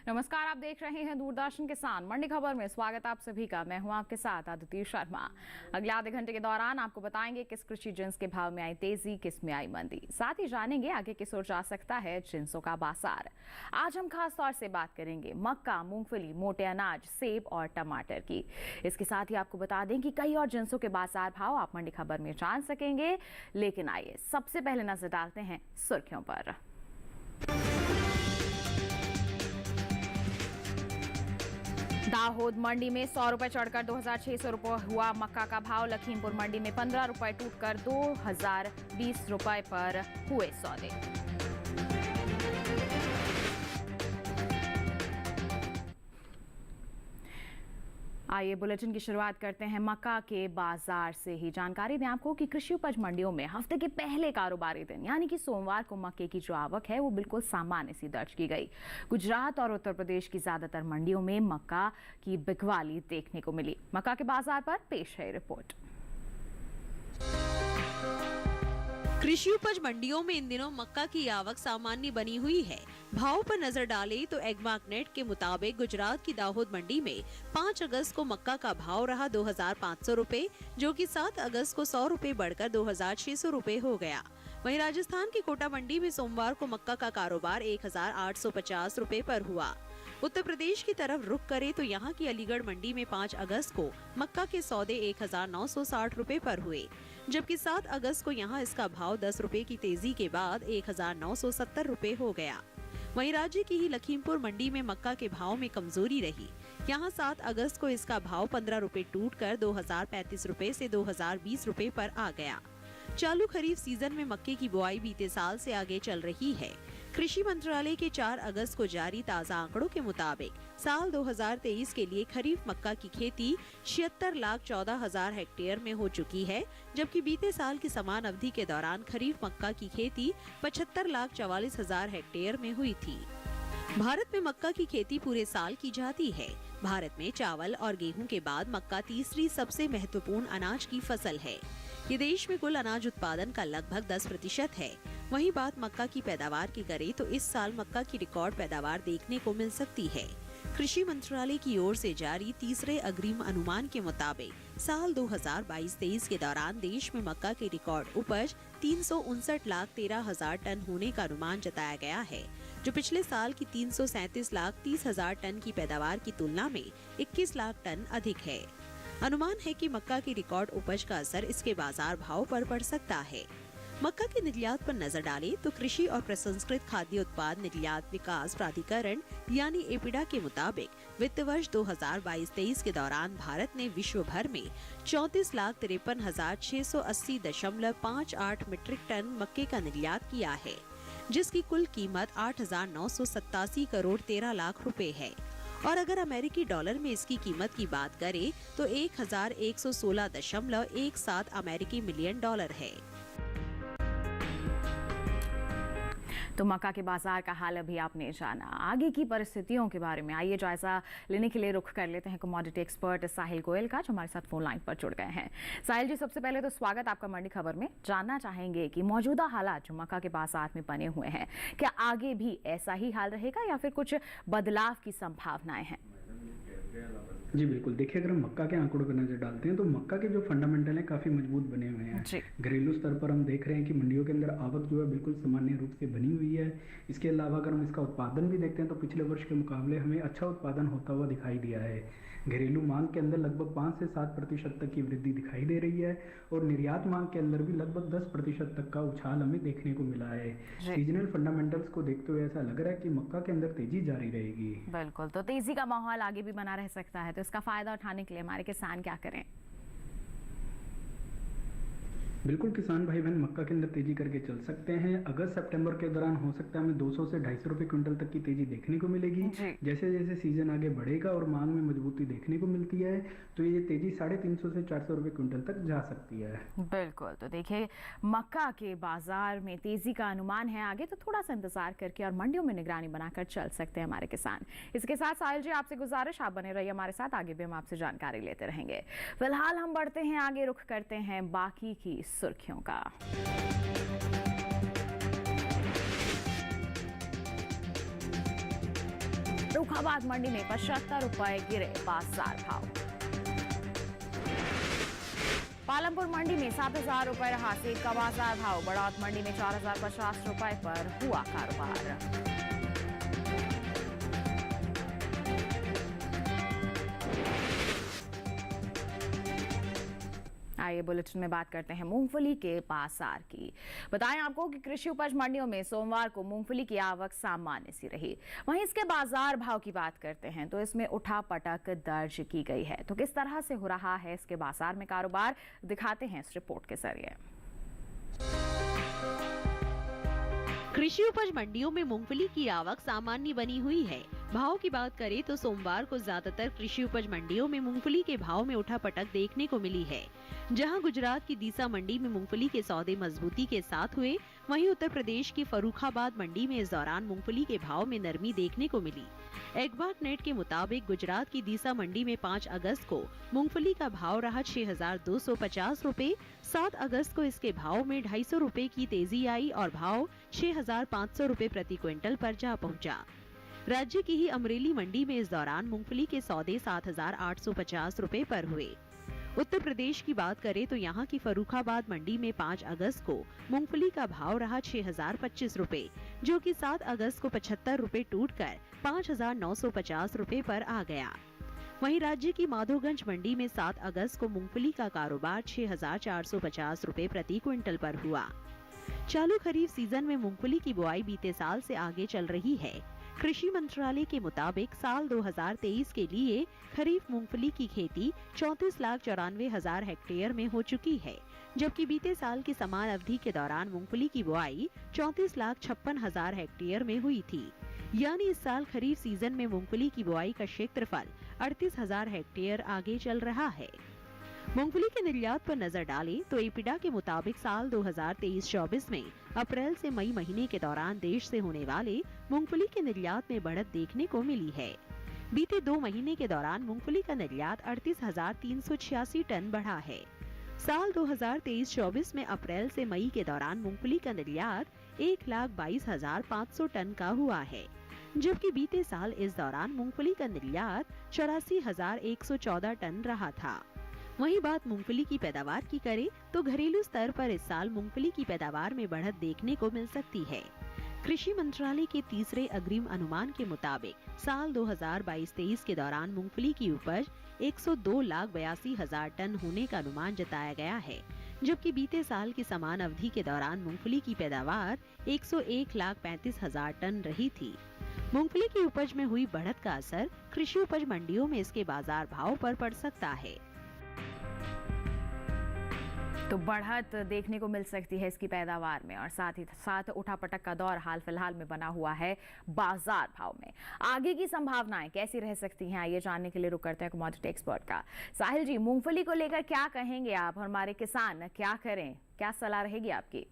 नमस्कार, आप देख रहे हैं दूरदर्शन किसान मंडी खबर में। स्वागत आप सभी का। मैं हूं आपके साथ आदित्य शर्मा। अगले आधे घंटे के दौरान आपको बताएंगे किस कृषि जिन्स के भाव में आई तेजी, किस में आई मंदी। साथ ही जानेंगे आगे किस ओर जा सकता है जिन्सों का बाजार। आज हम खास तौर से बात करेंगे मक्का, मूंगफली, मोटे अनाज, सेब और टमाटर की। इसके साथ ही आपको बता दें कि कई और जिन्सों के बाजार भाव आप मंडी खबर में जान सकेंगे। लेकिन आइए सबसे पहले नजर डालते हैं सुर्खियों पर। दाहोद मंडी में 100 रुपए चढ़कर 2600 रुपए हुआ मक्का का भाव। लखीमपुर मंडी में 15 रुपए टूटकर 2020 रुपए पर हुए सौदे। आइए बुलेटिन की शुरुआत करते हैं मक्का के बाजार से ही। जानकारी दें आपको कि कृषि उपज मंडियों में हफ्ते के पहले कारोबारी दिन यानी कि सोमवार को मक्के की जो आवक है वो बिल्कुल सामान्य सी दर्ज की गई। गुजरात और उत्तर प्रदेश की ज्यादातर मंडियों में मक्का की बिकवाली देखने को मिली। मक्का के बाजार पर पेश है रिपोर्ट। कृषि उपज मंडियों में इन दिनों मक्का की आवक सामान्य बनी हुई है। भाव पर नजर डालें तो एग्मार्कनेट के मुताबिक गुजरात की दाहोद मंडी में 5 अगस्त को मक्का का भाव रहा 2500 रुपए, जो कि 7 अगस्त को 100 रुपए बढ़कर 2600 रुपए हो गया। वहीं राजस्थान की कोटा मंडी में सोमवार को मक्का का कारोबार 1850 रुपए पर हुआ। उत्तर प्रदेश की तरफ रुख करे तो यहाँ की अलीगढ़ मंडी में 5 अगस्त को मक्का के सौदे 1960 रुपए पर हुए, जबकि 7 अगस्त को यहाँ इसका भाव 10 रुपए की तेजी के बाद 1970 रुपए हो गया। वहीं राज्य की ही लखीमपुर मंडी में मक्का के भाव में कमजोरी रही। यहाँ 7 अगस्त को इसका भाव 15 रुपए टूटकर 2035 रुपए से 2020 रुपए पर आ गया। चालू खरीफ सीजन में मक्के की बुआई बीते साल से आगे चल रही है। कृषि मंत्रालय के 4 अगस्त को जारी ताज़ा आंकड़ों के मुताबिक साल 2023 के लिए खरीफ मक्का की खेती 76,14,000 हेक्टेयर में हो चुकी है, जबकि बीते साल की समान अवधि के दौरान खरीफ मक्का की खेती 75,44,000 हेक्टेयर में हुई थी। भारत में मक्का की खेती पूरे साल की जाती है। भारत में चावल और गेहूं के बाद मक्का तीसरी सबसे महत्वपूर्ण अनाज की फसल है। ये देश में कुल अनाज उत्पादन का लगभग 10% है। वहीं बात मक्का की पैदावार की करें तो इस साल मक्का की रिकॉर्ड पैदावार देखने को मिल सकती है। कृषि मंत्रालय की ओर से जारी तीसरे अग्रिम अनुमान के मुताबिक साल 2022-23 के दौरान देश में मक्का की रिकॉर्ड उपज 359,13,000 टन होने का अनुमान जताया गया है, जो पिछले साल की 337,30,000 टन की पैदावार की तुलना में 21 लाख टन अधिक है। अनुमान है कि मक्का की रिकॉर्ड उपज का असर इसके बाजार भाव पर पड़ सकता है। मक्का के निर्यात पर नजर डालें तो कृषि और प्रसंस्कृत खाद्य उत्पाद निर्यात विकास प्राधिकरण यानी एपिडा के मुताबिक वित्त वर्ष 2022-23 के दौरान भारत ने विश्व भर में 34,53,680.58 मीट्रिक टन मक्के का निर्यात किया है, जिसकी कुल कीमत 8,987 करोड़ 13 लाख रुपए है। और अगर अमेरिकी डॉलर में इसकी कीमत की बात करें तो 1,116.17 अमेरिकी मिलियन डॉलर है। तो मक्का के बाजार का हाल अभी आपने जाना। आगे की परिस्थितियों के बारे में आइए जायजा लेने के लिए रुख कर लेते हैं कमोडिटी एक्सपर्ट साहिल गोयल का, जो हमारे साथ फोन लाइन पर जुड़ गए हैं। साहिल जी, सबसे पहले तो स्वागत आपका मंडी खबर में। जानना चाहेंगे कि मौजूदा हालात जो मक्का के बाजार में बने हुए हैं, क्या आगे भी ऐसा ही हाल रहेगा या फिर कुछ बदलाव की संभावनाएं हैं? जी बिल्कुल, देखिए अगर हम मक्का के आंकड़ों पर नजर डालते हैं तो मक्का के जो फंडामेंटल हैं काफी मजबूत बने हुए हैं। घरेलू स्तर पर हम देख रहे हैं कि मंडियों के अंदर आवक जो है बिल्कुल सामान्य रूप से बनी हुई है। इसके अलावा अगर हम इसका उत्पादन भी देखते हैं तो पिछले वर्ष के मुकाबले हमें अच्छा उत्पादन होता हुआ दिखाई दिया है। घरेलू मांग के अंदर लगभग 5 से 7% तक की वृद्धि दिखाई दे रही है और निर्यात मांग के अंदर भी लगभग 10% तक का उछाल हमें देखने को मिला है। सीजनल फंडामेंटल्स को देखते हुए ऐसा लग रहा है कि मक्का के अंदर तेजी जारी रहेगी। बिल्कुल, तो तेजी का माहौल आगे भी बना रह सकता है, तो इसका फायदा उठाने के लिए हमारे किसान क्या करें? बिल्कुल, किसान भाई बहन मक्का के अंदर तेजी करके चल सकते हैं। अगस्त सितंबर के दौरान हो सकता है हमें 200 से 250 रुपए क्विंटल तक की तेजी देखने को मिलेगी। जैसे जैसे सीजन आगे बढ़ेगा और मांग में मजबूती देखने को मिलती है तो ये तेजी 350 से 400 रुपए क्विंटल तक जा सकती है। बिल्कुल, तो देखिए मक्का के बाजार में तेजी का अनुमान है आगे, तो थोड़ा सा इंतजार करके और मंडियों में निगरानी बनाकर चल सकते हैं हमारे किसान। इसके साथ साहिल जी, आपसे गुजारिश आप बने रहिए हमारे साथ, आगे भी हम आपसे जानकारी लेते रहेंगे। फिलहाल हम बढ़ते हैं आगे, रुख करते हैं बाकी की सुर्खियों का। फर्रुखाबाद मंडी में 75 रुपए गिरे बाजार भाव। पालमपुर मंडी में 7,000 रुपए रहा सेब का बाजार भाव। बड़ौत मंडी में 4,050 रुपए पर हुआ कारोबार। आइए बुलेटिन में बात करते हैं मूंगफली के बाजार की। बताएं आपको कि कृषि उपज मंडियों में सोमवार को मूंगफली की आवक सामान्य सी रही। वहीं इसके बाजार भाव की बात करते हैं तो इसमें उठापटक दर्ज की गई है। तो किस तरह से हो रहा है इसके बाजार में कारोबार, दिखाते हैं इस रिपोर्ट के जरिए। कृषि उपज मंडियों में मूंगफली की आवक सामान्य बनी हुई है। भाव की बात करें तो सोमवार को ज्यादातर कृषि उपज मंडियों में मूंगफली के भाव में उठापटक देखने को मिली है। जहां गुजरात की दीसा मंडी में मूंगफली के सौदे मजबूती के साथ हुए, वहीं उत्तर प्रदेश की फर्रुखाबाद मंडी में इस दौरान मूंगफली के भाव में नरमी देखने को मिली। एग्वाक नेट के मुताबिक गुजरात की दीसा मंडी में 5 अगस्त को मूंगफली का भाव रहा 6,250 रुपए। 7 अगस्त को इसके भाव में 250 रुपए की तेजी आई और भाव 6,500 रुपए प्रति क्विंटल पर जा पहुंचा। राज्य की ही अमरेली मंडी में इस दौरान मूंगफली के सौदे 7,850 रुपए पर हुए। उत्तर प्रदेश की बात करें तो यहाँ की फर्रुखाबाद मंडी में 5 अगस्त को मूंगफली का भाव रहा 6,025 रुपए, जो कि 7 अगस्त को 75 रुपए टूटकर 5,950 रुपए पर आ गया। वहीं राज्य की माधोगंज मंडी में 7 अगस्त को मूंगफली का कारोबार 6,450 रुपए प्रति क्विंटल पर हुआ। चालू खरीफ सीजन में मूंगफली की बुआई बीते साल से आगे चल रही है। कृषि मंत्रालय के मुताबिक साल 2023 के लिए खरीफ मूंगफली की खेती 34,94,000 हेक्टेयर में हो चुकी है, जबकि बीते साल की समान अवधि के दौरान मूंगफली की बुआई 34,56,000 हेक्टेयर में हुई थी। यानी इस साल खरीफ सीजन में मूंगफली की बुआई का क्षेत्रफल 38,000 हेक्टेयर आगे चल रहा है। मूंगफली के निर्यात पर नजर डालें तो एपिडा के मुताबिक साल 2023-24 में अप्रैल से मई महीने के दौरान देश से होने वाले मूंगफली के निर्यात में बढ़त देखने को मिली है। बीते 2 महीने के दौरान मूंगफली का निर्यात 38,386 टन बढ़ा है। साल 2023-24 में अप्रैल से मई के दौरान मूंगफली का निर्यात 1,22,500 टन का हुआ है, जबकि बीते साल इस दौरान मूंगफली का निर्यात 84,114 टन रहा था। वहीं बात मूंगफली की पैदावार की करें तो घरेलू स्तर पर इस साल मूंगफली की पैदावार में बढ़त देखने को मिल सकती है। कृषि मंत्रालय के तीसरे अग्रिम अनुमान के मुताबिक साल 2022-23 के दौरान मूंगफली की उपज 102,82,000 टन होने का अनुमान जताया गया है, जबकि बीते साल की समान अवधि के दौरान मूंगफली की पैदावार 101,35,000 टन रही थी। मूंगफली की उपज में हुई बढ़त का असर कृषि उपज मंडियों में इसके बाजार भाव पर पड़ सकता है। तो बढ़त देखने को मिल सकती है इसकी पैदावार में और साथ ही साथ उठापटक का दौर हाल फिलहाल में बना हुआ है बाजार भाव में। आगे की संभावनाएं कैसी रह सकती हैं, आइए जानने के लिए रुक करते हैं कमोडिटी एक्सपर्ट का। साहिल जी, मूंगफली को लेकर क्या कहेंगे आप? हमारे किसान क्या करें, क्या सलाह रहेगी आपकी?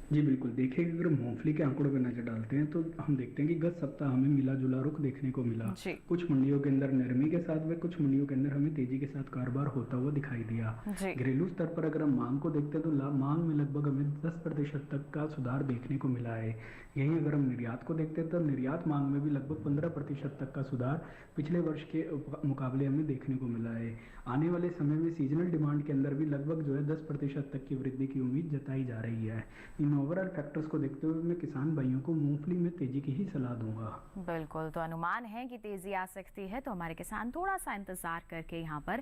जी बिल्कुल, देखिए अगर मूंगफली के आंकड़ों पर नजर डालते हैं तो हम देखते हैं कि गत सप्ताह हमें मिला जुला रुख देखने को मिला। कुछ मंडियों के अंदर नरमी के साथ व कुछ मंडियों के अंदर हमें तेजी के साथ कारोबार होता हुआ दिखाई दिया। घरेलू स्तर पर अगर हम मांग को देखते हैं तो मांग में लगभग हमें 10% तक का सुधार देखने को मिला है। यहीं अगर हम निर्यात को देखते हैं तो निर्यात मांग में भी लगभग 15% तक का सुधार पिछले वर्ष के मुकाबले हमें देखने को मिला है। आने वाले समय में सीजनल डिमांड के अंदर भी लगभग जो है 10% तक की वृद्धि की उम्मीद जताई जा रही है। इन ओवरऑल फैक्टर्स को देखते हुए मैं किसान भाइयों को मूंगफली में तेजी की ही सलाह दूंगा। बिल्कुल, तो अनुमान है कि तेजी आ सकती है, तो हमारे किसान थोड़ा सा इंतजार करके यहाँ पर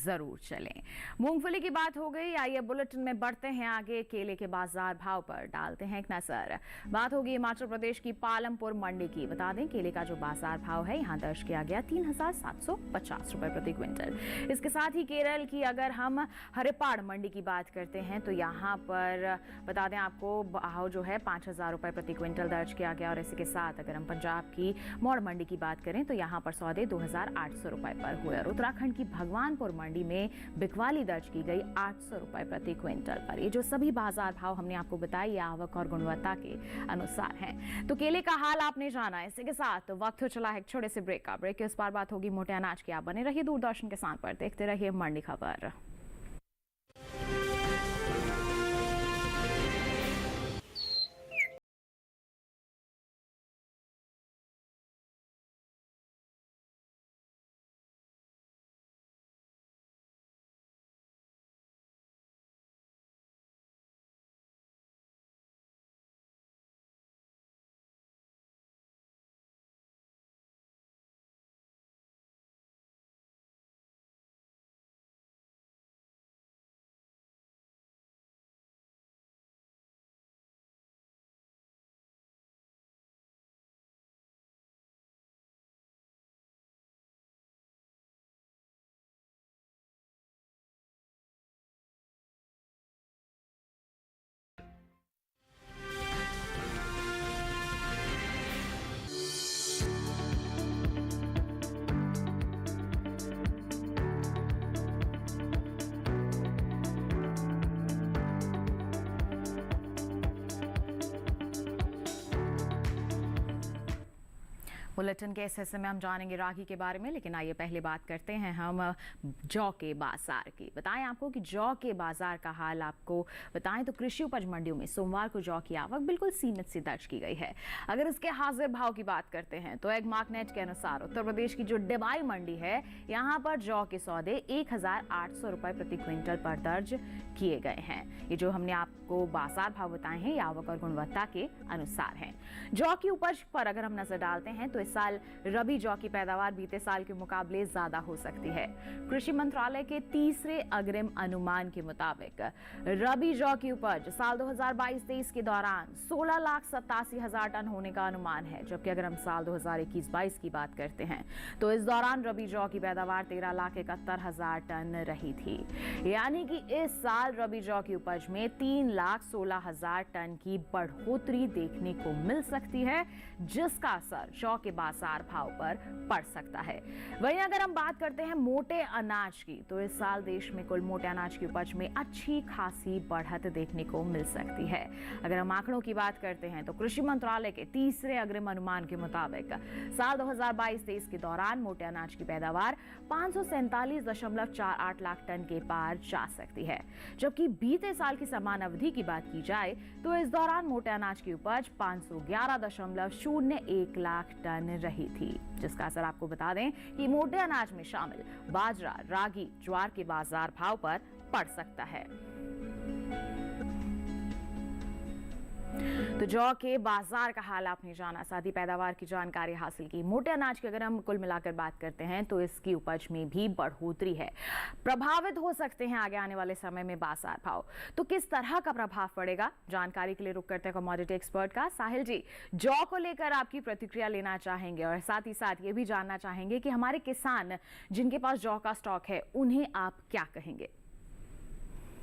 जरूर चलें। मूंगफली की बात हो गई, आइए बुलेटिन में बढ़ते हैं आगे। केले के बाजार भाव पर डालते हैं एक नजर। बात होगी हिमाचल प्रदेश की पालमपुर मंडी की। बता दें केले का जो बाजार भाव है यहाँ दर्ज किया गया 3,750 रुपए प्रति क्विंटल। इसके साथ ही केरल की अगर हम हरिपाड़ मंडी की बात करते हैं तो यहाँ पर बता दें आपको भाव जो है 5,000 रुपए प्रति क्विंटल दर्ज किया गया। और इसी के साथ अगर हम पंजाब की मौड़ मंडी की बात करें तो यहाँ पर सौदे 2,800 रुपए पर हुए। और उत्तराखंड की भगवानपुर मंडी में बिकवाली दर्ज की गई 800 रुपए प्रति क्विंटल पर। ये जो सभी बाजार भाव हमने आपको बताए ये आवक और गुणवत्ता के अनुसार हैं। तो केले का हाल आपने जाना। इसी के साथ वक्त चला है एक छोटे से ब्रेक का। ब्रेक के इस बार बात होगी मोटे अनाज की। आप बने रहिए दूरदर्शन किसान पर, देखते रहिए मंडी खबर। बुलेटिन के इस हिस्से में हम जानेंगे रागी के बारे में, लेकिन आइए पहले बात करते हैं हम जौ के बाजार की। बताएं आपको कि जौ के बाजार का हाल आपको बताएं तो कृषि उपज मंडियों में सोमवार को जौ की आवक बिल्कुल सीमित सी दर्ज की गई है। अगर इसके हाजिर भाव की बात करते हैं तो एग्मार्कनेट के अनुसार उत्तर प्रदेश की जो डिबाई मंडी है, यहाँ पर जौ के सौदे 1,800 रुपए प्रति क्विंटल पर दर्ज किए गए हैं। ये जो हमने आपको बाजार भाव बताए हैं, ये आवक और गुणवत्ता के अनुसार हैं। जौ की उपज पर अगर हम नजर डालते हैं तो इस साल रबी जौ की पैदावार बीते साल के मुकाबले ज्यादा हो सकती है। कृषि मंत्रालय के तीसरे अग्रिम अनुमान के मुताबिक रबी जौ की उपज साल 2022-23 के दौरान 16,87,000 टन होने का अनुमान है, जबकि अगर हम साल 2021-22 की बात करते हैं तो इस दौरान रबी जौ की पैदावार 13,71,000 टन रही थी। यानी कि इस साल रबी जौ की उपज में 3,16,000 टन की बढ़ोतरी देखने को मिल सकती है, जिसका असर जौ के बाजार भाव पर पड़ सकता है। वहीं अगर हम बात करते हैं मोटे अनाज की, तो इस साल देश में कुल मोटे अनाज की उपज में अच्छी खासी बढ़त देखने को मिल सकती है। अगर हम आंकड़ों की बात करते हैं तो कृषि मंत्रालय के तीसरे अग्रिम अनुमान के मुताबिक साल 2022-23 के दौरान मोटे अनाज की पैदावार 547.48 लाख टन के पार जा सकती है, जबकि बीते साल की समान अवधि की बात की जाए तो इस दौरान मोटे अनाज की उपज 511.01 लाख टन रही थी, जिसका असर आपको बता दें कि मोटे अनाज में शामिल बाजरा, रागी, ज्वार के बाजार भाव पर पड़ सकता है। तो जौ के बाजार का हाल आपने जाना, साथ ही पैदावार की जानकारी हासिल की। मोटे अनाज की अगर हम कुल मिलाकर बात करते हैं तो इसकी उपज में भी बढ़ोतरी है। प्रभावित हो सकते हैं आगे आने वाले समय में बाजार भाव, तो किस तरह का प्रभाव पड़ेगा, जानकारी के लिए रुक करते हैं कमोडिटी एक्सपर्ट का। साहिल जी, जौ को लेकर आपकी प्रतिक्रिया लेना चाहेंगे और साथ ही साथ ये भी जानना चाहेंगे कि हमारे किसान जिनके पास जौ का स्टॉक है उन्हें आप क्या कहेंगे?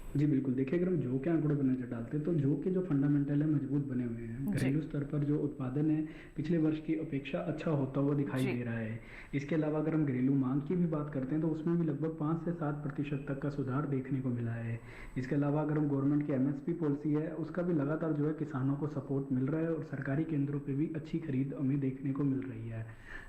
जी बिल्कुल, देखिए अगर हम जौ के आंकड़ों पर नजर डालते हैं तो जौ के जो फंडामेंटल है मजबूत बने हुए हैं। घरेलू स्तर पर जो उत्पादन है पिछले वर्ष की अपेक्षा अच्छा होता हुआ दिखाई दे रहा है। इसके अलावा अगर हम घरेलू मांग की भी बात करते हैं तो उसमें भी लगभग 5 से 7% तक का सुधार देखने को मिला है। इसके अलावा अगर हम गवर्नमेंट की MSP पॉलिसी है उसका भी लगातार जो है किसानों को सपोर्ट मिल रहा है और सरकारी केंद्रों पर भी अच्छी खरीद हमें देखने को मिल रही है।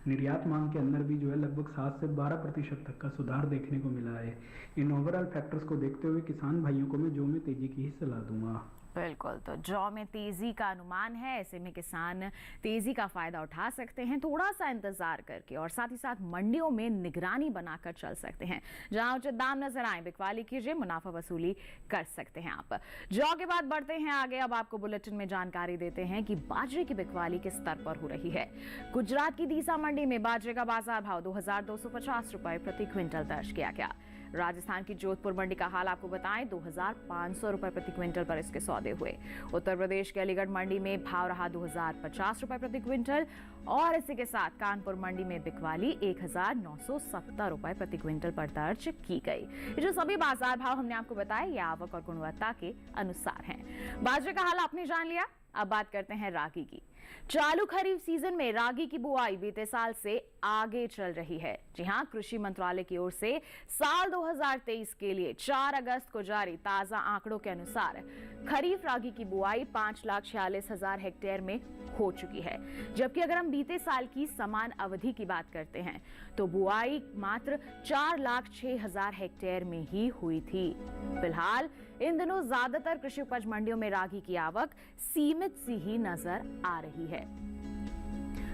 निर्यात मांग के अंदर भी जो है लगभग 7 से 12% तक का सुधार देखने को मिला है। इन ओवरऑल फैक्टर्स को देखते हुए किसान भाइयों को मैं जौ में तेजी की ही सलाह दूंगा। बिल्कुल, तो जौ में तेजी का अनुमान है, ऐसे में किसान तेजी का फायदा उठा सकते हैं थोड़ा सा इंतजार करके, और साथ ही साथ मंडियों में निगरानी बनाकर चल सकते हैं। जहां उचित दाम नजर आए बिकवाली कीजिए, मुनाफा वसूली कर सकते हैं आप। जौ के बाद बढ़ते हैं आगे। अब आपको बुलेटिन में जानकारी देते हैं कि बाजरे की बिकवाली किस स्तर पर हो रही है। गुजरात की दीसा मंडी में बाजरे का बाजार भाव 2,250 रुपए प्रति क्विंटल दर्ज किया गया। राजस्थान की जोधपुर मंडी का हाल आपको बताएं, 2,500 रुपए प्रति क्विंटल पर इसके सौदे हुए। उत्तर प्रदेश के अलीगढ़ मंडी में भाव रहा 2,050 रुपए प्रति क्विंटल, और इसी के साथ कानपुर मंडी में बिकवाली 1,970 रुपए प्रति क्विंटल पर दर्ज की गई। ये जो सभी बाजार भाव हमने आपको बताए, ये आवक और गुणवत्ता के अनुसार हैं। बाजरे का हाल आपने जान लिया, अब बात करते हैं रागी की। चालू खरीफ सीजन में रागी की बुआई बीते साल से आगे चल रही है। जी हां, कृषि मंत्रालय की ओर से साल 2023 के लिए 4 अगस्त को जारी ताजा आंकड़ों के अनुसार खरीफ रागी की बुआई 5,46,000 हेक्टेयर में हो चुकी है, जबकि अगर हम बीते साल की समान अवधि की बात करते हैं तो बुआई मात्र 4,06,000 हेक्टेयर में ही हुई थी। फिलहाल इन दिनों ज्यादातर कृषि उपज मंडियों में रागी की आवक सीमित सी ही नजर आ रही है।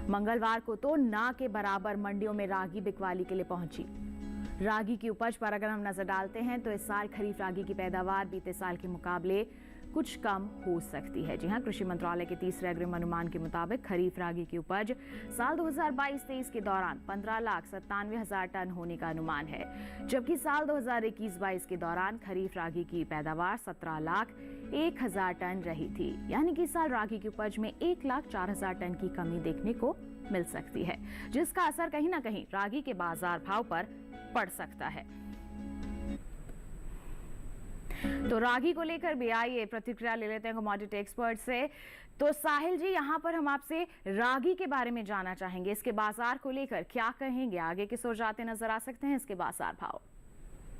मंगलवार को तो ना के बराबर मंडियों में रागी बिकवाली के लिए पहुंची। रागी की उपज पर अगर हम नजर डालते हैं तो इस साल खरीफ रागी की पैदावार बीते साल के मुकाबले कुछ कम हो सकती है। जी हां, कृषि मंत्रालय के तीसरे अग्रिम अनुमान के मुताबिक खरीफ रागी की उपज साल 2022-23 के दौरान 15,97,000 टन होने का अनुमान है, जबकि साल 2021-22 के दौरान खरीफ रागी की पैदावार 17,01,000 टन रही थी। यानी कि इस साल रागी की उपज में 1,04,000 टन की कमी देखने को मिल सकती है, जिसका असर कहीं ना कहीं रागी के बाजार भाव पर पड़ सकता है। तो रागी को लेकर भी आइए प्रतिक्रिया ले लेते हैं कमोडिटी एक्सपर्ट से। तो साहिल जी, यहाँ पर हम आपसे रागी के बारे में जानना चाहेंगे, इसके बाजार को लेकर क्या कहेंगे, आगे किस ओर जाते नजर आ सकते हैं इसके बाजार भाव?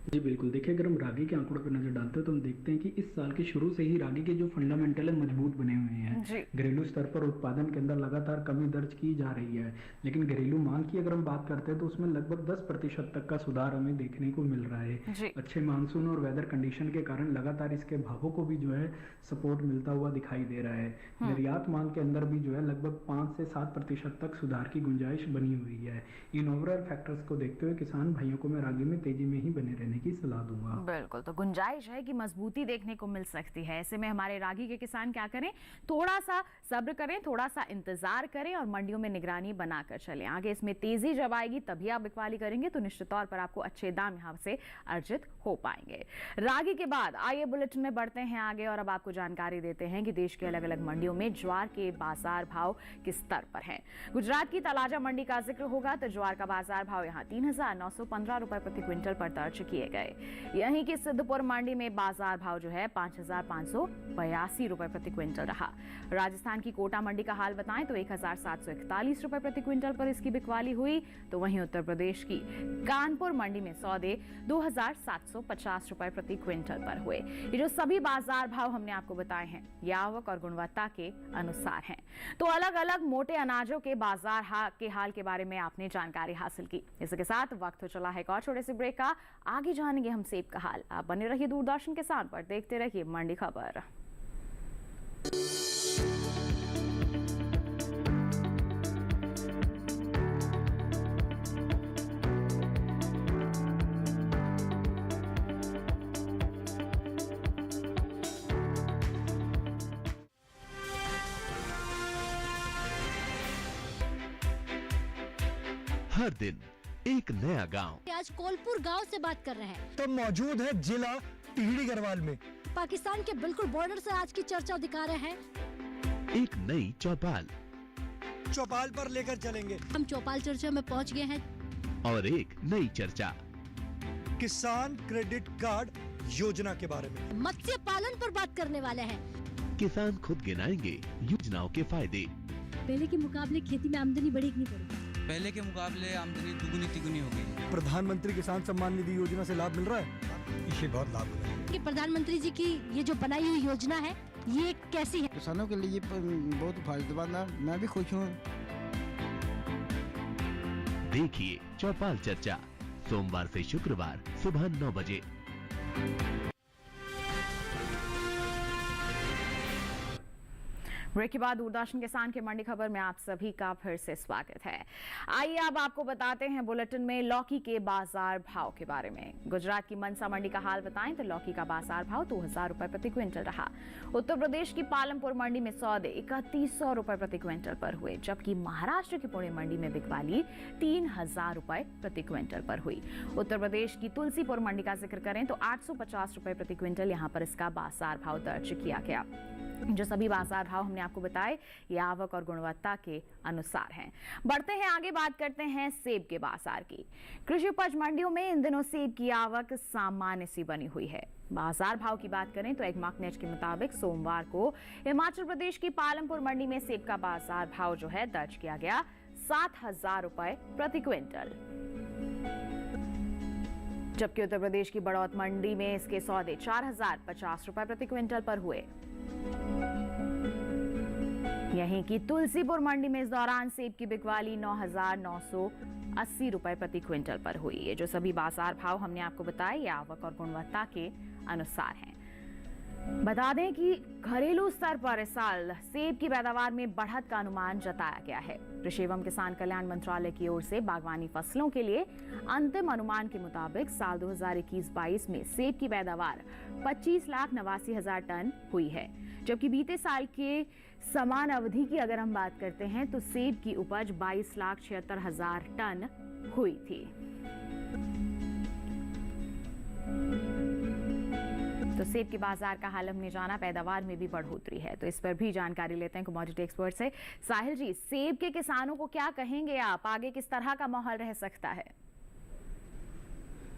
जी बिल्कुल, देखिए अगर हम रागी के आंकड़ों पर नज़र डालते हैं तो हम देखते हैं कि इस साल के शुरू से ही रागी के जो फंडामेंटल है मजबूत बने हुए हैं। घरेलू स्तर पर उत्पादन के अंदर लगातार कमी दर्ज की जा रही है, लेकिन घरेलू मांग की अगर हम बात करते हैं तो उसमें लगभग 10% तक का सुधार हमें देखने को मिल रहा है। अच्छे मानसून और वेदर कंडीशन के कारण लगातार इसके भावों को भी जो है सपोर्ट मिलता हुआ दिखाई दे रहा है। निर्यात मांग के अंदर भी जो है लगभग 5 से 7% तक सुधार की गुंजाइश बनी हुई है। इन ओवरऑल फैक्टर्स को देखते हुए किसान भाइयों को मैं रागी में तेजी में ही बने रहने की सलाह दूंगा। बिल्कुल, तो गुंजाइश है कि मजबूती देखने को मिल सकती है। ऐसे में हमारे रागी के किसान क्या करें, थोड़ा सा सब्र करें, थोड़ा सा इंतजार करें और मंडियों में निगरानी बनाकर चलें। आगे इसमें तेजी जब आएगी तभी आप बिकवाली करेंगे तो निश्चित तौर पर आपको अच्छे दाम यहाँ से अर्जित हो पाएंगे। रागी के बाद आइए बुलेटिन में बढ़ते हैं आगे और अब आपको जानकारी देते हैं कि देश के अलग अलग मंडियों में ज्वार के बाजार भाव किस स्तर पर हैं। गुजरात की तलाजा मंडी का जिक्र होगा तो ज्वार का बाजार भाव यहाँ 3,915 रुपए प्रति क्विंटल पर दर्ज किए गए। यहीं की सिद्धपुर मंडी में बाजार भाव जो है 5,582 रुपए प्रति क्विंटल रहा। राजस्थान की कोटा मंडी का हाल बताएं तो 1,741 रुपए प्रति क्विंटल पर इसकी बिकवाली हुई, तो वहीं उत्तर प्रदेश की कानपुर मंडी में सौदे 2,750 रुपए प्रति क्विंटल पर हुए। ये जो सभी बाजार भाव हमने आपको बताए हैं ये आवक और गुणवत्ता के अनुसार हैं। तो अलग अलग मोटे अनाजों के बाजार के हाल के बारे में आपने जानकारी हासिल की। इसके साथ वक्त हो चला है एक और छोटे से ब्रेक का। आगे जानेंगे हम सेब का हाल। आप बने रहिए दूरदर्शन किसान पर, देखते रहिए मंडी खबर। हर दिन एक नया गांव। आज कोलपुर गांव से बात कर रहे हैं तो मौजूद है जिला टिहरी गढ़वाल में। पाकिस्तान के बिल्कुल बॉर्डर से आज की चर्चा दिखा रहे हैं। एक नई चौपाल पर लेकर चलेंगे। हम चौपाल चर्चा में पहुंच गए हैं और एक नई चर्चा किसान क्रेडिट कार्ड योजना के बारे में। मत्स्य पालन पर बात करने वाले हैं। किसान खुद गिनाएंगे योजनाओं के फायदे। पहले के मुकाबले खेती में आमदनी बढ़ी कि नहीं बढ़ी? पहले के मुकाबले आमदनी दुगुनी तिगुनी हो गई। प्रधानमंत्री किसान सम्मान निधि योजना से लाभ मिल रहा है, इससे बहुत लाभ हो रहा है। कि प्रधानमंत्री जी की ये जो बनाई हुई योजना है ये कैसी है? किसानों के लिए बहुत फायदेमंद है, मैं भी खुश हूँ। देखिए चौपाल चर्चा सोमवार से शुक्रवार सुबह 9 बजे। ब्रेक के बाद दूरदर्शन किसान के मंडी खबर में आप सभी का फिर से स्वागत है। आइए अब आपको बताते हैं बुलेटिन में लौकी के बाजार भाव के बारे में। गुजरात की मनसा मंडी का हाल बताएं तो लौकी का बाजार भाव 2,000 रुपए प्रति क्विंटल रहा। उत्तर प्रदेश की पालमपुर मंडी में सौदे 3,100 रुपए प्रति क्विंटल पर हुए, जबकि महाराष्ट्र की पुणे मंडी में बिकवाली 3,000 रुपए प्रति क्विंटल पर हुई। उत्तर प्रदेश की तुलसीपुर मंडी का जिक्र करें तो 850 रुपए प्रति क्विंटल यहाँ पर इसका बाजार भाव दर्ज किया गया। जो सभी बाजार भाव हमने आपको बताए ये आवक और गुणवत्ता के अनुसार हैं। बढ़ते हैं आगे, बात करते हैं सेब के बाजार की। कृषि उपज मंडियों में इन दिनों सेब की आवक सामान्य सी बनी हुई है। बाजार भाव की बात करें तो एग्मार्कनेट के मुताबिक सोमवार को हिमाचल प्रदेश की पालमपुर मंडी में सेब का बाजार भाव जो है दर्ज किया गया 7,000 रुपए प्रति क्विंटल, जबकि उत्तर प्रदेश की बड़ौत मंडी में इसके सौदे 4,050 रुपए प्रति क्विंटल पर हुए। यहीं की तुलसीपुर मंडी में इस दौरान सेब की बिकवाली 9,980 रुपए प्रति क्विंटल पर हुई। ये जो सभी बाजार भाव हमने आपको बताए ये आवक और गुणवत्ता के अनुसार हैं। बता दें कि घरेलू स्तर पर इस साल सेब की पैदावार में बढ़त का अनुमान जताया गया है। कृषि एवं किसान कल्याण मंत्रालय की ओर से बागवानी फसलों के लिए अंतिम अनुमान के मुताबिक साल 2021-22 में सेब की पैदावार 25,89,000 टन हुई है, जबकि बीते साल के समान अवधि की अगर हम बात करते हैं तो सेब की उपज 22,76,000 टन हुई थी। तो सेब के बाजार का हाल हमने जाना, पैदावार में भी बढ़ोतरी है, तो इस पर भी जानकारी लेते हैं कमोडिटी एक्सपर्ट से। साहिल जी, सेब के किसानों को क्या कहेंगे आप, आगे किस तरह का माहौल रह सकता है?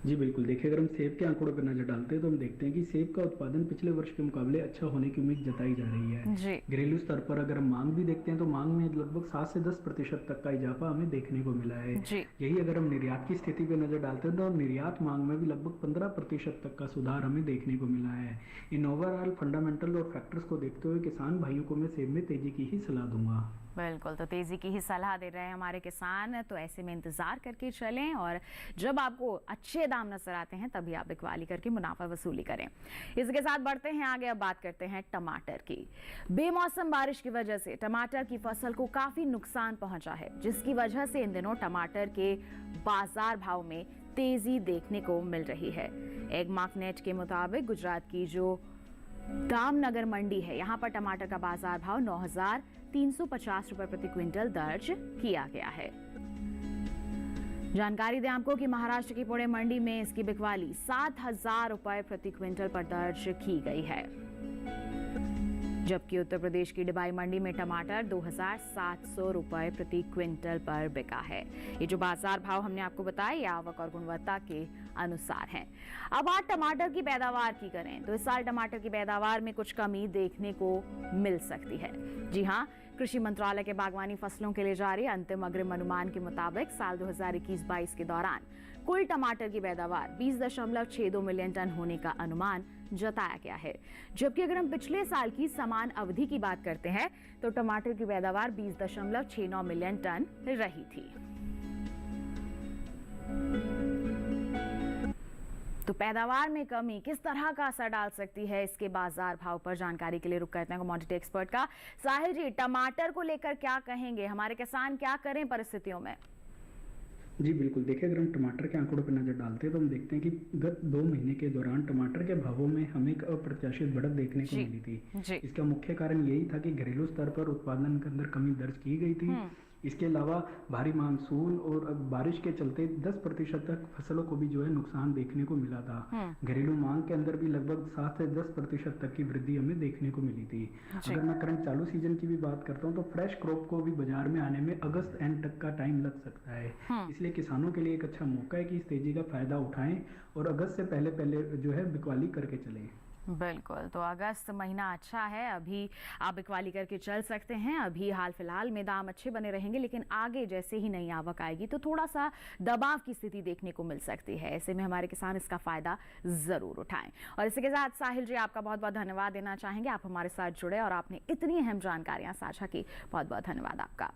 जी बिल्कुल, देखिए अगर हम सेब के आंकड़ों पर नज़र डालते हैं तो हम देखते हैं कि सेब का उत्पादन पिछले वर्ष के मुकाबले अच्छा होने की उम्मीद जताई जा रही है। जी। घरेलू स्तर पर अगर हम मांग भी देखते हैं तो मांग में लगभग 7 से 10% तक का इजाफा हमें देखने को मिला है। जी। यही अगर हम निर्यात की स्थिति पर नज़र डालते हैं तो निर्यात मांग में भी लगभग 15% तक का सुधार हमें देखने को मिला है। इन ओवरऑल फंडामेंटल और फैक्टर्स को देखते हुए किसान भाइयों को मैं सेब में तेजी की ही सलाह दूंगा। बिल्कुल, तो तेजी की ही सलाह दे रहे हैं हमारे किसान, तो ऐसे में इंतजार करके चलें और जब आपको अच्छे दाम नजर आते हैं तभी आप बिकवाली करके मुनाफा वसूली करें। इसके साथ बढ़ते हैं आगे, अब बात करते हैं टमाटर की। बेमौसम बारिश की वजह से टमाटर की फसल को काफी नुकसान पहुंचा है, जिसकी वजह से इन दिनों टमाटर के बाजार भाव में तेजी देखने को मिल रही है। एगमार्कनेट के मुताबिक गुजरात की जो दामनगर मंडी है, यहाँ पर टमाटर का बाजार भाव 9,350 रुपए प्रति क्विंटल दर्ज किया गया है। जानकारी दें आपको कि महाराष्ट्र की पुणे मंडी में इसकी बिकवाली 7,000 रुपए प्रति क्विंटल पर दर्ज की गई है, जबकि उत्तर प्रदेश की डिबाई मंडी में टमाटर 2,700 रुपए प्रति क्विंटल पर बिका है। ये जो बाजार भाव हमने आपको बताया ये आवक और गुणवत्ता के अनुसार है। अब बात टमाटर की पैदावार की करें तो इस साल टमाटर की पैदावार में कुछ कमी देखने को मिल सकती है। जी हां, कृषि मंत्रालय के बागवानी फसलों के लिए जारी अंतिम अग्रिम अनुमान के मुताबिक साल 2021-22 के दौरान कुल टमाटर की पैदावार 20.62 मिलियन टन होने का अनुमान जताया गया है, जबकि अगर हम पिछले साल की समान अवधि की बात करते हैं तो टमाटर की पैदावार 20.69 मिलियन टन रही थी। तो पैदावार में कमी किस तरह का असर डाल सकती है इसके बाजार भाव पर, जानकारी के लिए रुक करते हैं कमोडिटी एक्सपर्ट का। साहिल जी, टमाटर को लेकर क्या कहेंगे, हमारे किसान क्या करें परिस्थितियों में? जी बिल्कुल, देखिए अगर हम टमाटर के आंकड़ों पर नज़र डालते हैं तो हम देखते हैं कि गत 2 महीने के दौरान टमाटर के भावों में हमें एक अप्रत्याशित बढ़त देखने को मिली थी। इसका मुख्य कारण यही था कि घरेलू स्तर पर उत्पादन के अंदर कमी दर्ज की गई थी। इसके अलावा भारी मानसून और बारिश के चलते 10% तक फसलों को भी जो है नुकसान देखने को मिला था। घरेलू मांग के अंदर भी लगभग 7 से 10% तक की वृद्धि हमें देखने को मिली थी। अगर मैं करंट चालू सीजन की भी बात करता हूँ तो फ्रेश क्रॉप को भी बाजार में आने में अगस्त एंड तक का टाइम लग सकता है। इसलिए किसानों के लिए एक अच्छा मौका है कि इस तेजी का फायदा उठाएं और अगस्त से पहले जो है बिकवाली करके चलें। बिल्कुल, तो अगस्त महीना अच्छा है, अभी आप बिकवाली करके चल सकते हैं। अभी हाल फिलहाल में दाम अच्छे बने रहेंगे, लेकिन आगे जैसे ही नई आवक आएगी तो थोड़ा सा दबाव की स्थिति देखने को मिल सकती है। ऐसे में हमारे किसान इसका फायदा जरूर उठाएं। और इसी के साथ साहिल जी, आपका बहुत बहुत धन्यवाद देना चाहेंगे, आप हमारे साथ जुड़े और आपने इतनी अहम जानकारियां साझा की, बहुत बहुत धन्यवाद आपका।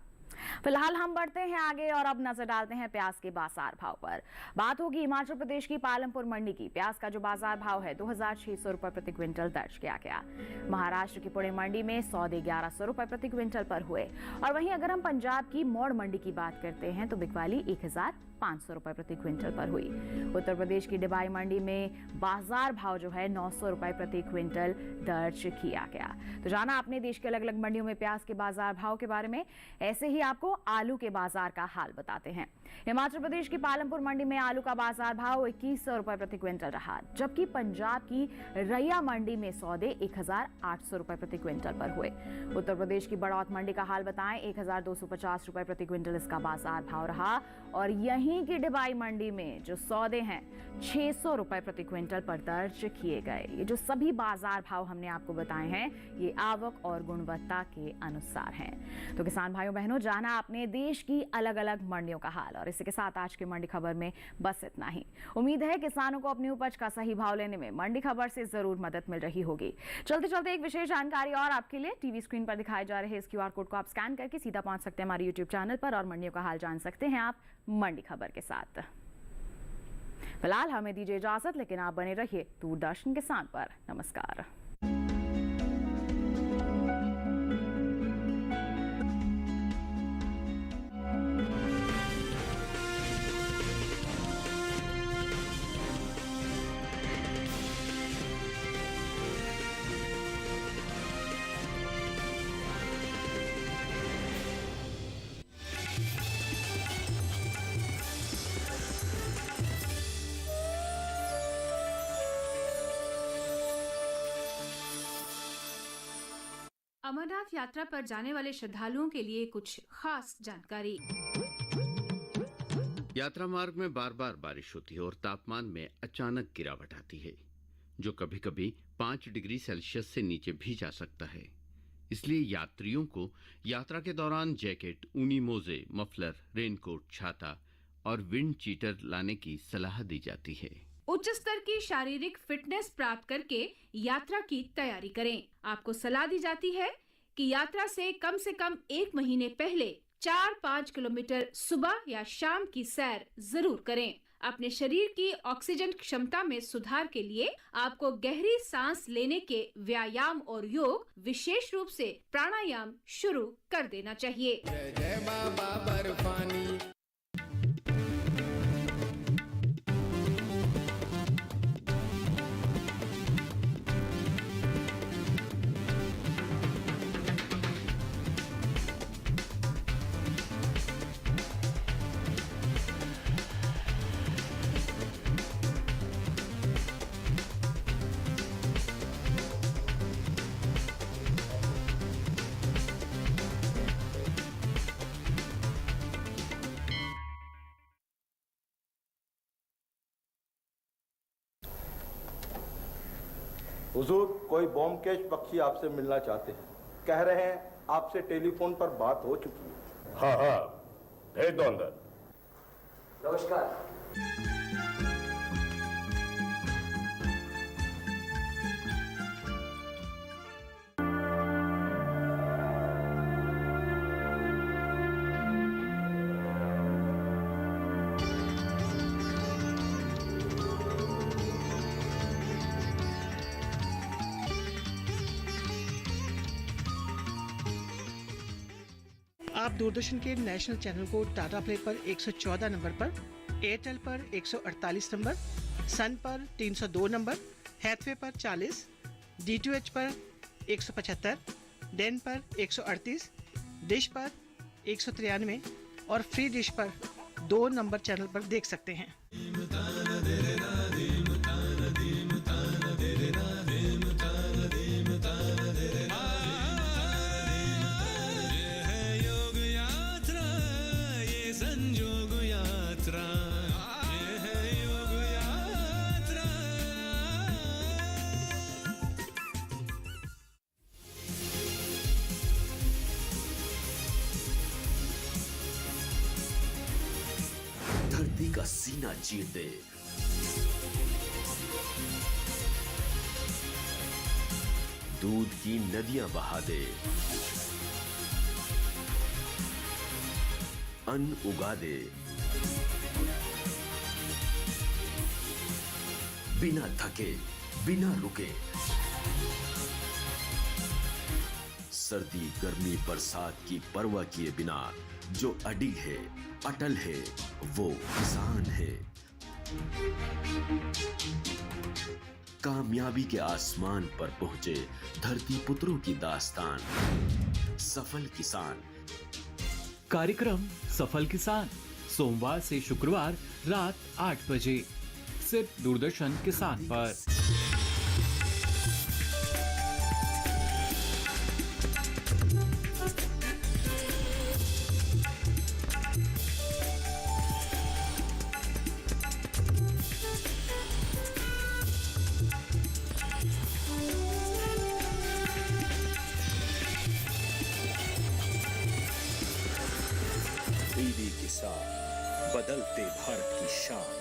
फिलहाल हम बढ़ते हैं आगे और अब नजर डालते हैं प्याज के बाजार भाव पर। बात होगी हिमाचल प्रदेश की पालमपुर मंडी की। प्याज का जो बाजार भाव है 2,600 रुपए प्रति क्विंटल दर्ज किया गया। महाराष्ट्र की पुणे मंडी में सौदे 1,100 रुपए प्रति क्विंटल पर हुए और वहीं अगर हम पंजाब की मौड़ मंडी की बात करते हैं तो बिकवाली 1,500 रुपए प्रति क्विंटल पर हुई। उत्तर प्रदेश की डिबाई मंडी में बाजार भाव जो है 900 रुपए प्रति क्विंटल दर्ज किया गया। तो जाना आपने देश के अलग अलग मंडियों में प्याज के बाजार भाव के बारे में। ऐसे ही आपको आलू के बाजार का हाल बताते हैं। हिमाचल प्रदेश की पालमपुर मंडी में आलू का बाजार भाव 2,100 रुपए प्रति क्विंटल रहा, जबकि पंजाब की रैया मंडी में सौदे 1,800 रुपए प्रति क्विंटल पर हुए। उत्तर प्रदेश की बड़ौत मंडी का हाल बताएं, 1,250 रुपए प्रति क्विंटल इसका बाजार भाव रहा और यहीं की डिबाई मंडी में जो सौदे हैं 600 रुपए प्रति क्विंटल पर दर्ज किए गए। ये जो सभी बाजार भाव हमने आपको बताए हैं ये आवक और गुणवत्ता के अनुसार हैं। तो किसान भाइयों बहनों, जाना आपने देश की अलग अलग मंडियों का हाल और इसी के साथ आज की मंडी खबर में बस इतना ही। उम्मीद है किसानों को अपनी उपज का सही भाव लेने में मंडी खबर से जरूर मदद मिल रही होगी। चलते चलते एक विशेष जानकारी और आपके लिए। टीवी स्क्रीन पर दिखाए जा रहे इस QR कोड को आप स्कैन करके सीधा पहुंच सकते हैं हमारे YouTube चैनल पर और मंडियों का हाल जान सकते हैं आप मंडी खबर के साथ। फिलहाल हमें दीजिए इजाजत, लेकिन आप बने रहिए दूरदर्शन किसान पर। नमस्कार। अमरनाथ यात्रा पर जाने वाले श्रद्धालुओं के लिए कुछ खास जानकारी। यात्रा मार्ग में बार बार बारिश होती है और तापमान में अचानक गिरावट आती है, जो कभी कभी 5 डिग्री सेल्सियस से नीचे भी जा सकता है। इसलिए यात्रियों को यात्रा के दौरान जैकेट, ऊनी मोजे, मफलर, रेनकोट, छाता और विंड चीटर लाने की सलाह दी जाती है। उच्च स्तर की शारीरिक फिटनेस प्राप्त करके यात्रा की तैयारी करें। आपको सलाह दी जाती है कि यात्रा से कम 1 महीने पहले 4-5 किलोमीटर सुबह या शाम की सैर जरूर करें। अपने शरीर की ऑक्सीजन क्षमता में सुधार के लिए आपको गहरी सांस लेने के व्यायाम और योग, विशेष रूप से प्राणायाम शुरू कर देना चाहिए। जय जय बाबा बर्फानी। हुजूर, कोई ब्योमकेश पक्षी आपसे मिलना चाहते हैं। कह रहे हैं आपसे टेलीफोन पर बात हो चुकी है। हाँ हाँ, भेज दो अंदर। नमस्कार। आप दूरदर्शन के नेशनल चैनल को टाटा प्ले पर 114 नंबर पर, एयरटेल पर 148 नंबर, सन पर 302 नंबर, हैथवे पर 40, DTH पर 175, डेन पर 138, डिश पर 193 और फ्री डिश पर 2 नंबर चैनल पर देख सकते हैं। धरती का सीना चीर दे, दूध की नदियां बहा दे, अन्न उगा दे, बिना थके, बिना रुके। सर्दी, गर्मी, बरसात की परवाह किए बिना जो अडिग है, अटल है, वो किसान है। कामयाबी के आसमान पर पहुंचे धरती पुत्रों की दास्तान, सफल किसान। कार्यक्रम सफल किसान सोमवार से शुक्रवार रात 8 बजे सिर्फ दूरदर्शन किसान पर। टीवी के साथ बदलते भारत की शान।